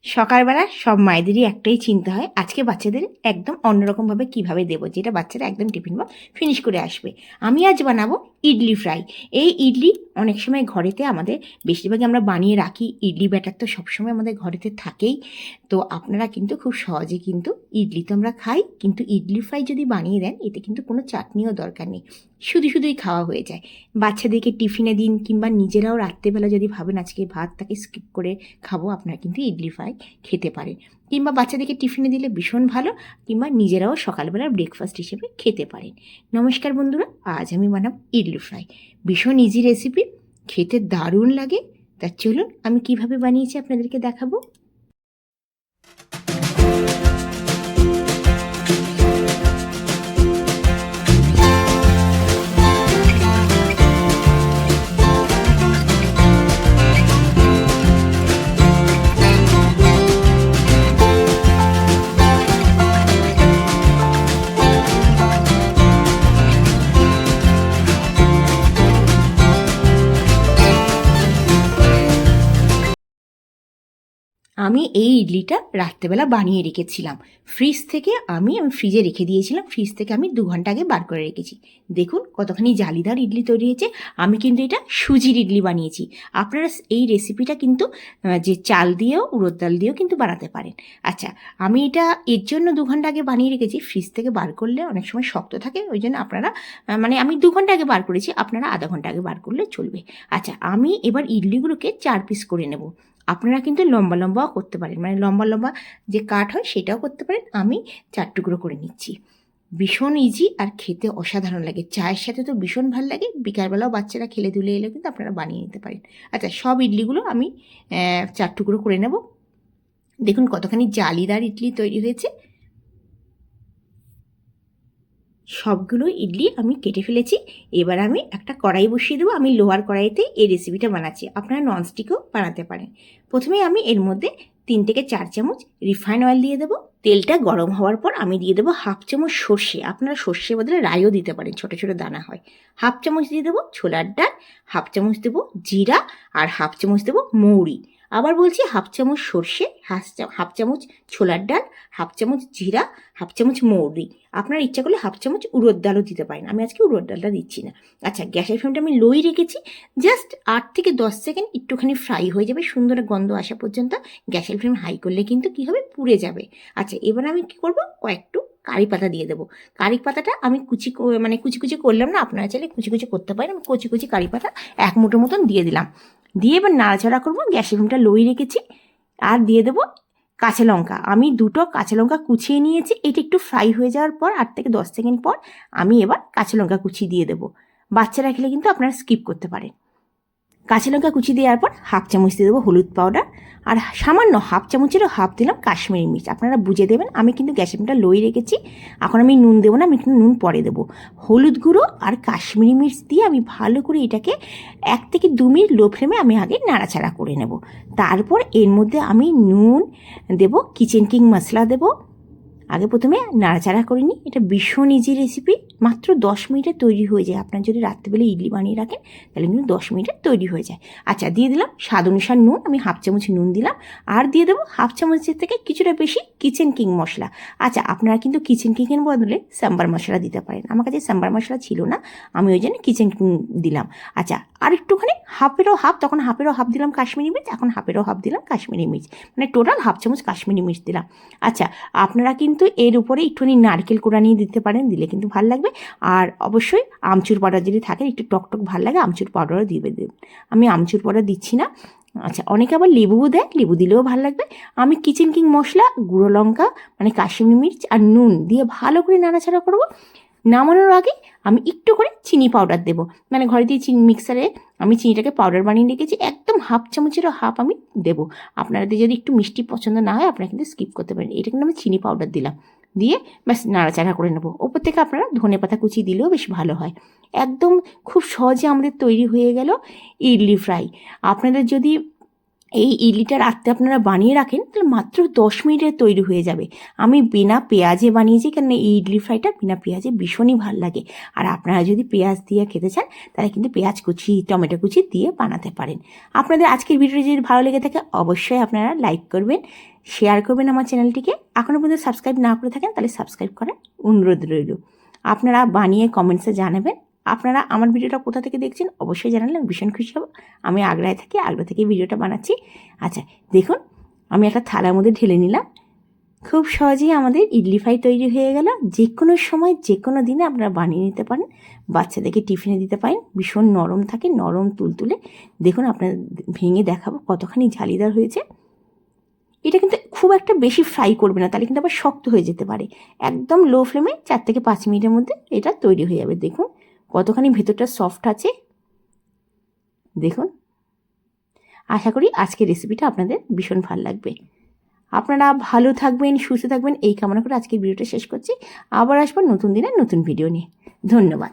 সকালবেলা সব মায়েদেরই একটাই চিন্তা হয়, আজকে বাচ্চাদের একদম অন্যরকমভাবে কীভাবে দেবো, যেটা বাচ্চারা একদম টিফিন বা ফিনিশ করে আসবে। আমি আজ বানাবো ইডলি ফ্রাই। এই ইডলি অনেক সময় ঘরেতে আমাদের বেশিরভাগই আমরা বানিয়ে রাখি। ইডলি ব্যাটার তো সবসময় আমাদের ঘরেতে থাকেই। তো আপনারা কিন্তু খুব সহজে কিন্তু ইডলি তো আমরা খাই, কিন্তু ইডলি ফ্রাই যদি বানিয়ে দেন, এতে কিন্তু কোনো চাটনিও দরকার নেই, শুধুই খাওয়া হয়ে যায়। বাচ্চাদেরকে টিফিনে দিন, কিংবা নিজেরাও রাত্রেবেলা যদি ভাবেন আজকে ভাতটাকে স্কিপ করে খাবো, আপনারা কিন্তু ইডলি ফ্রাই খেতে পারেন। কিংবা বাচ্চাদেরকে টিফিনে দিলে ভীষণ ভালো, কিংবা নিজেরাও সকালবেলার ব্রেকফাস্ট হিসেবে খেতে পারেন। নমস্কার বন্ধুরা, আজ আমি বানাবো ইডলি ফ্রাই। ভীষণ ইজি রেসিপি, খেতে দারুণ লাগে। তা চলুন আমি কিভাবে বানিয়েছি আপনাদেরকে দেখাবো। আমি এই ইডলিটা রাত্রেবেলা বানিয়ে রেখেছিলাম ফ্রিজ থেকে। আমি ফ্রিজে রেখে দিয়েছিলাম, ফ্রিজ থেকে আমি 2 ঘন্টা আগে বার করে রেখেছি। দেখুন কতখানি জালিদার ইডলি তৈরি হয়েছে। আমি কিন্তু এটা সুজির ইডলি বানিয়েছি। আপনারা এই রেসিপিটা কিন্তু যে চাল দিয়েও উড়দ ডাল দিয়েও কিন্তু বানাতে পারেন। আচ্ছা, আমি এটা এর জন্য 2 ঘন্টা আগে বানিয়ে রেখেছি। ফ্রিজ থেকে বার করলে অনেক সময় শক্ত থাকে, ওই জন্য আপনারা মানে আমি 2 ঘন্টা আগে বার করেছি, আপনারা আধা ঘন্টা আগে বার করলে চলবে। আচ্ছা, আমি এবার ইডলিগুলোকে 4 পিস করে নেব। আপনারা কিন্তু লম্বা লম্বাও করতে পারেন, মানে লম্বা লম্বা যে কাট হয় সেটাও করতে পারেন। আমি 4 টুকরো করে নিচ্ছি। ভীষণ ইজি আর খেতে অসাধারণ লাগে। চায়ের সাথে তো ভীষণ ভালো লাগে। বিকালবেলাও বাচ্চারা খেলে ধুলে এলেও কিন্তু আপনারা বানিয়ে নিতে পারেন। আচ্ছা, সব ইডলিগুলো আমি 4 টুকরো করে নেব। দেখুন কতখানি জালিদার ইডলি তৈরি হয়েছে। সবগুলো ইডলি আমি কেটে ফেলেছি। এবার আমি একটা কড়াই বসিয়ে দেবো। আমি লোহার কড়াইতে এই রেসিপিটা বানাচ্ছি, আপনারা ননস্টিকও বানাতে পারেন। প্রথমে আমি এর মধ্যে 3 থেকে 4 চামচ রিফাইন অয়েল দিয়ে দেবো। তেলটা গরম হওয়ার পর আমি দিয়ে দেবো 1/2 চামচ সর্ষে। আপনারা সর্ষের বদলে রাইও দিতে পারেন, ছোটো ছোটো দানা হয়। 1/2 চামচ দিয়ে দেবো ছোলার ডাল, 1/2 চামচ দেবো জিরা, আর 1/2 চামচ দেবো মৌরি। আবার বলছি, 1/2 চামচ সর্ষে, 1/2 চামচ ছোলার ডাল, 1/2 চামচ জিরা, 1/2 চামচ মৌরি। আপনার ইচ্ছা করলে 1/2 চামচ উড়দ ডালও দিতে পারেন। আমি আজকে উড়দ ডালটা দিচ্ছি না। আচ্ছা, গ্যাসের ফ্লেমটা আমি লোই রেখেছি। জাস্ট 8 থেকে 10 সেকেন্ড একটুখানি ফ্রাই হয়ে যাবে, সুন্দর গন্ধ আসা পর্যন্ত। গ্যাসের ফ্লেম হাই করলে কিন্তু কী হবে, পুড়ে যাবে। আচ্ছা, এবার আমি কী করবো, কয়েকটু কারি পাতা দিয়ে দেবো। কারি পাতাটা আমি কুচি কুচি করলাম না, আপনারা চাইলে কুচি করতে পারেন। আমি কুচি কারি পাতা 1 মুঠো মতন দিয়ে দিলাম। দিয়ে এবার নাড়াচাড়া করবো। গ্যাসের ফ্লেমটা লোই রেখেছি। আর দিয়ে দেবো কাঁচা লঙ্কা। আমি 2টো কাঁচা লঙ্কা কুচিয়ে নিয়েছি। এটা একটু ফ্রাই হয়ে যাওয়ার পর 8 থেকে 10 সেকেন্ড পর আমি এবার কাঁচা লঙ্কা কুচি দিয়ে দেবো। বাচ্চারা খেলে কিন্তু আপনারা স্কিপ করতে পারেন। কাঁচা লঙ্কা কুচি দেওয়ার পর 1/2 চামচ দিয়ে দেবো হলুদ পাউডার, আর সামান্য 1/2 চামচেরও হাফ দিলাম কাশ্মীরি মির্চ। আপনারা বুঝে দেবেন। আমি কিন্তু গ্যাসের ফ্লেমটা লোই রেখেছি। এখন আমি নুন দেবো না, আমি কিন্তু নুন পরে দেবো। হলুদ গুঁড়ো আর কাশ্মীরি মির্চ দিয়ে আমি ভালো করে এটাকে 1 থেকে 2 মিনিট লো ফ্লেমে আমি আগে নাড়াচাড়া করে নেব। তারপর এর মধ্যে আমি নুন দেবো, কিচেন কিং মশলা দেবো। আগে প্রথমে নাড়াচাড়া করে নিই। এটা ভীষণ ইজি রেসিপি, মাত্র 10 মিনিটে তৈরি হয়ে যায়। আপনার যদি রাত্রেবেলা ইডলি বানিয়ে রাখেন তাহলে কিন্তু 10 মিনিটে তৈরি হয়ে যায়। আচ্ছা, দিয়ে দিলাম স্বাদ অনুসার নুন। আমি 1/2 চামচ নুন দিলাম। আর দিয়ে দেবো 1/2 চামচের থেকে কিছুটা বেশি কিচেন কিং মশলা। আচ্ছা, আপনারা কিন্তু কিচেন কিংয়ের বদলে সাম্বার মশলা দিতে পারেন। আমার কাছে সাম্বার মশলা ছিল না, আমি ওই জন্য কিচেন কিং দিলাম। আচ্ছা, আর একটুখানি হাফেরও হাফ, তখন হাফেরও হাফ দিলাম কাশ্মীরি মির্চ, এখন হাফেরও হাফ দিলাম কাশ্মীরি মির্চ, মানে টোটাল 1/2 চামচ কাশ্মীরি মির্চ দিলাম। আচ্ছা, আপনারা কিন্তু এর উপরে একটুখানি নারকেল কোড়া নিয়ে দিতে পারেন, দিলে কিন্তু ভালো লাগবে। আর অবশ্যই আমচুর পাউডার যদি থাকে, একটু টকটক ভালো লাগে, আমচুর পাউডারও দিয়ে দেবেন। আমি আমচুর পাউডার দিচ্ছি না। আচ্ছা, অনেকে আবার লেবুও দেয়, লেবু দিলেও ভালো লাগবে। আমি কিচেন কিং মশলা, গুঁড়ো লঙ্কা মানে কাশ্মীরি মির্চ আর নুন দিয়ে ভালো করে নাড়াচাড়া করবো। নামানোর আগে আমি একটু করে চিনি পাউডার দেবো, মানে ঘরে দিয়ে চিনি মিক্সারে আমি চিনিটাকে পাউডার বানিয়ে রেখেছি, একদম 1/2 চামচেরও হাফ আমি দেবো। আপনাদের যদি একটু মিষ্টি পছন্দ না হয়, আপনারা কিন্তু স্কিপ করতে পারেন। এটা কিন্তু আমি চিনি পাউডার দিলাম, দিয়ে ব্যাস নাড়াচাড়া করে নেবো। ওপর থেকে আপনারা ধনেপাতা কুচি দিলেও বেশ ভালো হয়। একদম খুব সহজে আমাদের তৈরি হয়ে গেল ইডলি ফ্রাই। আপনাদের যদি এই ইডলিটা রাত্রে আপনারা বানিয়ে রাখেন তাহলে মাত্র 10 মিনিটে তৈরি হয়ে যাবে। আমি বিনা পেঁয়াজে বানিয়েছি, কারণ এই ইডলি ফ্রাইটা বিনা পেঁয়াজে ভীষণই ভাল লাগে। আর আপনারা যদি পেঁয়াজ দিয়ে খেতে চান তাহলে কিন্তু পেঁয়াজ কুচি, টমেটো কুচি দিয়ে বানাতে পারেন। আপনাদের আজকের ভিডিওটি যদি ভালো লেগে থাকে অবশ্যই আপনারা লাইক করবেন, শেয়ার করবেন আমার চ্যানেলটিকে। এখনও পর্যন্ত সাবস্ক্রাইব না করে থাকেন তাহলে সাবস্ক্রাইব করার অনুরোধ রইল। আপনারা বানিয়ে কমেন্টসে জানাবেন। আপনারা আমার ভিডিওটা কোথা থেকে দেখছেন অবশ্যই জানালে আমি ভীষণ খুশি হব। আমি আগ্রায় থাকি, আগ্রা থেকে ভিডিওটা বানাচ্ছি। আচ্ছা দেখুন, আমি একটা থালার মধ্যে ঢেলে নিলাম। খুব সহজেই আমাদের ইডলি ফ্রাই তৈরি হয়ে গেল। যে কোনো সময় যে কোনো দিনে আপনারা বানিয়ে নিতে পারেন, বাচ্চাদেরকে টিফিনে দিতে পারেন। ভীষণ নরম থাকে, নরম তুলতুলে। দেখুন আপনাদের ভেঙে দেখাবো কতখানি জালিদার হয়েছে। এটা কিন্তু খুব একটা বেশি ফ্রাই করবে না, তাহলে কিন্তু আবার শক্ত হয়ে যেতে পারে। একদম লো ফ্লেমে 4 থেকে 5 মিনিটের মধ্যে এটা তৈরি হয়ে যাবে। দেখুন কতখানি ভেতরটা সফট আছে। দেখুন, আশা করি আজকের রেসিপিটা আপনাদের ভীষণ ভালো লাগবে। আপনারা ভালো থাকবেন, সুস্থ থাকবেন এই কামনা করে আজকের ভিডিওটা শেষ করছি। আবার আসবো নতুন দিনে নতুন ভিডিও নিয়ে। ধন্যবাদ।